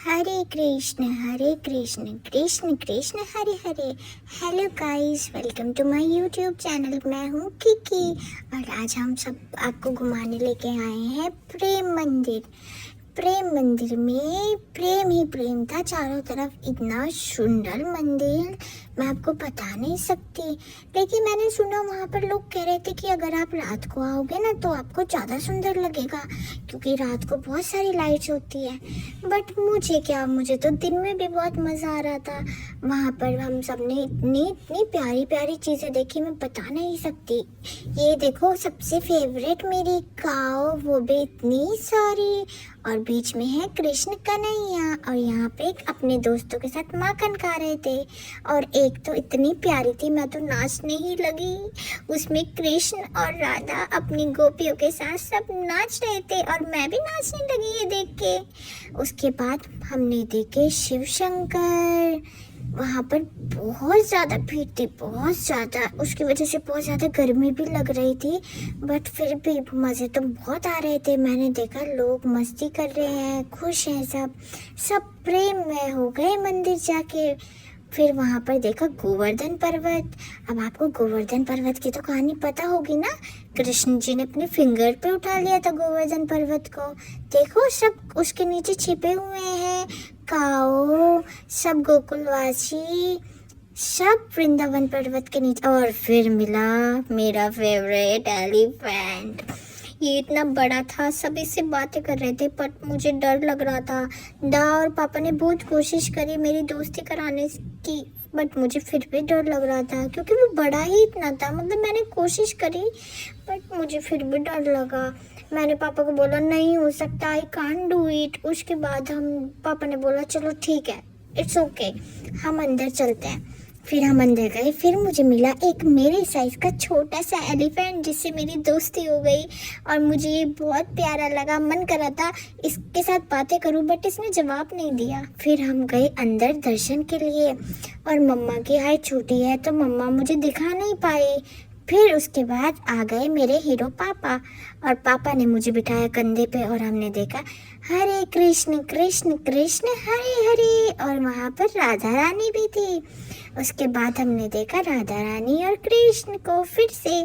Hare Krishna Krishna Krishna Hare Hare. Hello guys, welcome to my YouTube channel. मैं हूँ Kiki और आज हम सब आपको घुमाने लेके आए हैं प्रेम मंदिर। प्रेम मंदिर में प्रेम ही प्रेम था चारों तरफ। इतना सुंदर मंदिर मैं आपको बता नहीं सकती, लेकिन मैंने सुना वहाँ पर लोग कह रहे थे कि अगर आप रात को आओगे ना तो आपको ज़्यादा सुंदर लगेगा, क्योंकि रात को बहुत सारी लाइट्स होती है। बट मुझे क्या, मुझे तो दिन में भी बहुत मज़ा आ रहा था। वहाँ पर हम सब ने इतनी इतनी प्यारी प्यारी चीज़ें देखी, मैं बता नहीं सकती। ये देखो, सबसे फेवरेट मेरी काऊ, वो भी इतनी सारी, और बीच में है कृष्ण कन्हैया, और यहाँ पे अपने दोस्तों के साथ माखन खा रहे थे। और एक तो इतनी प्यारी थी, मैं तो नाचने ही लगी। उसमें कृष्ण और राधा अपनी गोपियों के साथ सब नाच रहे थे और मैं भी नाचने लगी ये देख के। उसके बाद हमने देखे शिव शंकर। वहाँ पर बहुत ज़्यादा भीड़ थी, बहुत ज़्यादा। उसकी वजह से बहुत ज़्यादा गर्मी भी लग रही थी, बट फिर भी मज़े तो बहुत आ रहे थे। मैंने देखा लोग मस्ती कर रहे हैं, खुश हैं, सब सब प्रेम में हो गए मंदिर जाके। फिर वहाँ पर देखा गोवर्धन पर्वत। अब आपको गोवर्धन पर्वत की तो कहानी पता होगी ना। कृष्ण जी ने अपने फिंगर पे उठा लिया था गोवर्धन पर्वत को। देखो, सब उसके नीचे छिपे हुए हैं, काऊ, सब गोकुलवासी, सब वृंदावन पर्वत के नीचे। और फिर मिला मेरा फेवरेट एलिफेंट। ये इतना बड़ा था, सब इससे बातें कर रहे थे, पर मुझे डर लग रहा था। दा और पापा ने बहुत कोशिश करी मेरी दोस्ती कराने की, बट मुझे फिर भी डर लग रहा था, क्योंकि वो बड़ा ही इतना था। मतलब मैंने कोशिश करी, बट मुझे फिर भी डर लगा। मैंने पापा को बोला नहीं हो सकता, आई कांट डू इट। उसके बाद पापा ने बोला चलो ठीक है, इट्स ओके, हम अंदर चलते हैं। फिर हम अंदर गए, फिर मुझे मिला एक मेरे साइज का छोटा सा एलिफेंट, जिससे मेरी दोस्ती हो गई और मुझे ये बहुत प्यारा लगा। मन कर रहा था इसके साथ बातें करूं, बट इसने जवाब नहीं दिया। फिर हम गए अंदर दर्शन के लिए, और मम्मा की हाइट छोटी है तो मम्मा मुझे दिखा नहीं पाई। फिर उसके बाद आ गए मेरे हीरो पापा, और पापा ने मुझे बिठाया कंधे पे, और हमने देखा हरे कृष्ण कृष्ण कृष्ण हरे हरे, और वहाँ पर राधा रानी भी थी। उसके बाद हमने देखा राधा रानी और कृष्ण को फिर से।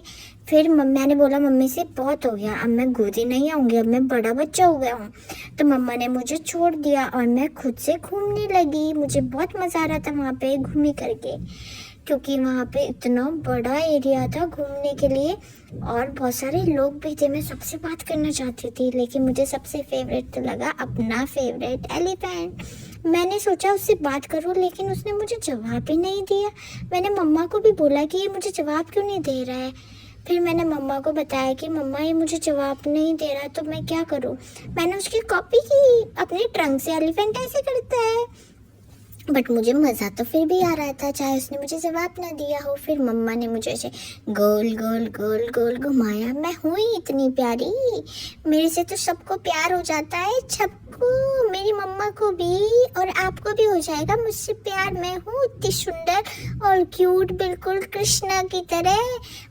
फिर मैंने बोला मम्मी से बहुत हो गया, अब मैं गोदी नहीं आऊँगी, अब मैं बड़ा बच्चा हो गया हूँ। तो मम्मा ने मुझे छोड़ दिया और मैं खुद से घूमने लगी। मुझे बहुत मज़ा आ रहा था वहाँ पे घूमी करके, क्योंकि वहाँ पे इतना बड़ा एरिया था घूमने के लिए और बहुत सारे लोग भी थे। मैं सबसे बात करना चाहती थी, लेकिन मुझे सबसे फेवरेट तो लगा अपना फेवरेट एलिफेंट। मैंने सोचा उससे बात करूं, लेकिन उसने मुझे जवाब ही नहीं दिया। मैंने मम्मा को भी बोला कि ये मुझे जवाब क्यों नहीं दे रहा है। फिर मैंने मम्मा को बताया कि मम्मा ये मुझे जवाब नहीं दे रहा, तो मैं क्या करूं। मैंने उसकी कॉपी की, अपने ट्रंक से एलिफेंट ऐसे करता है। बट मुझे मज़ा तो फिर भी आ रहा था, चाहे उसने मुझे जवाब ना दिया हो। फिर मम्मा ने मुझे ऐसे गोल गोल गोल गोल घुमाया। मैं हूँ ही इतनी प्यारी, मेरे से तो सबको प्यार हो जाता है, सबको, मेरी मम्मा को भी, और आपको भी हो जाएगा मुझसे प्यार। मैं हूँ इतनी सुंदर और क्यूट, बिल्कुल कृष्णा की तरह।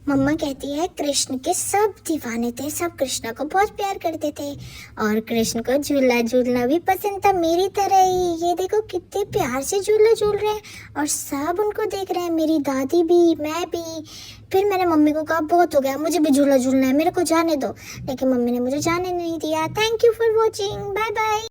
मम्मा कहती है कृष्ण के सब दीवाने थे, सब कृष्णा को बहुत प्यार करते थे, और कृष्ण को झूला झूलना भी पसंद था मेरी तरह ही। ये देखो कितने प्यार से झूला झूल रहे हैं, और सब उनको देख रहे हैं, मेरी दादी भी, मैं भी। फिर मैंने मम्मी को कहा बहुत हो गया, मुझे भी झूला झूलना है, मेरे को जाने दो। लेकिन मम्मी ने मुझे जाने नहीं दिया। Thank you for watching, bye bye.